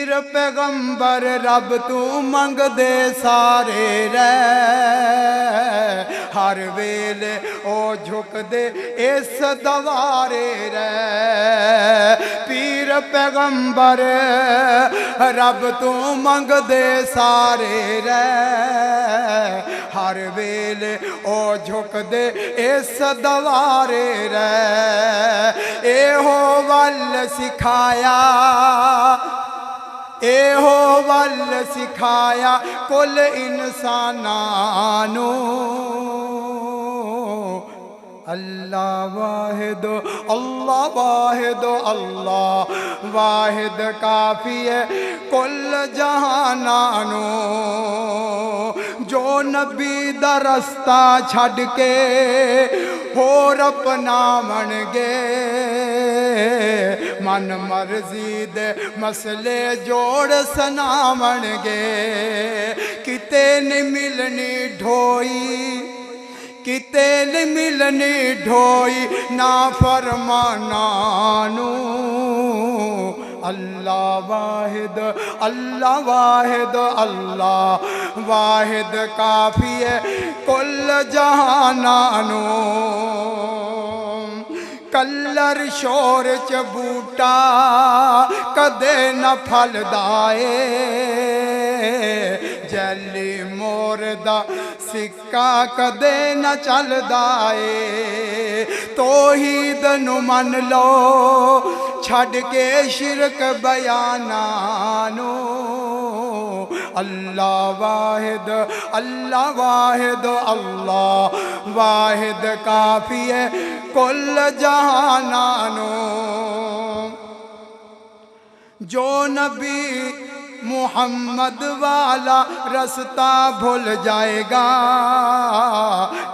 پیر پیغمبر رب تو منگ دے سارے رہ ہر ویلے او جھک دے اس دوارے رہ پیر پیغمبر رب تو منگ دے سارے رہ ہر ویلے او جھک دے اس دوارے رہ اے ہو ول سکھایا اے ہو ول سکھایا کل انسانانو اللہ واحد اللہ واحد کافی ہے کل جہانانو جو نبی دا رستہ چھڈ کے ہور اپنا من گے من مرضی دے مسئلے جوڑ سنامن گے کتے نہیں ملنی ڈھوئی کتے نہیں ملنی ڈھوئی نا فرمانانو اللہ واحد اللہ واحد کافی ہے کل جہانانو کلر شور چ بوٹا کدے نہ پھل دائے جلی مور دا سکا کدے نہ چل دائے توحید نو من لو چھڈ کے شرک بیانانو اللہ واحد اللہ واحد کافی ہے کل جہانانو جو نبی محمد والا رستہ بھول جائے گا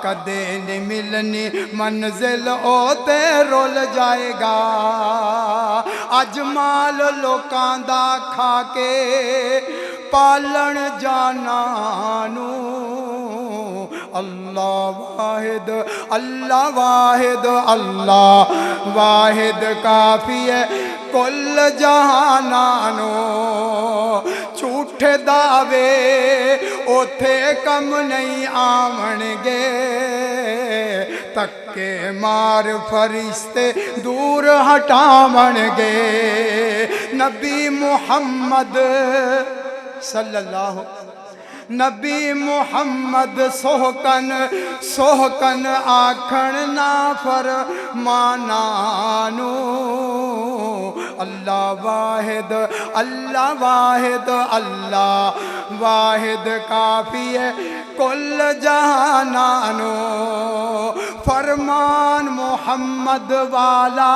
کدے نہیں ملنی منزل اوتے رول جائے گا اجمال لوکاں دا کھا کے پالن جانانو اللہ واحد کافی ہے کل جہانانو جھوٹے دعوے اوتھے کم نہیں آون گے تکے مار فرشتے دور ہٹاون گے نبی محمد صلی اللہ نبی محمد سوہکن آکھن نا فرمانانو اللہ واحد کافی ہے کل جہانانو فرمان محمد والا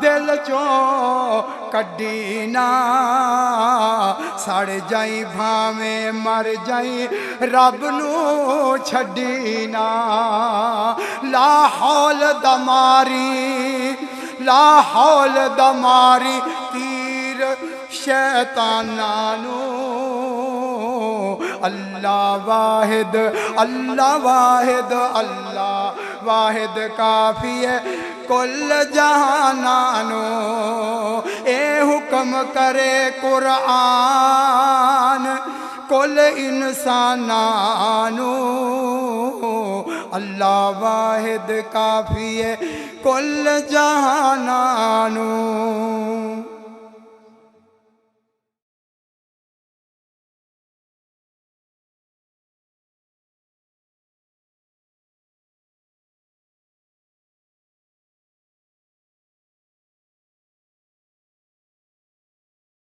دل چو کڈینا سڑ جائی بھاویں مر جائی رب نو چھڈینا لا حول دماری تیر شیطانانو اللہ واحد کافی ہے کل جہانانو اے حکم کرے قرآن کل انسانانو اللہ واحد کافی ہے کل جہانانو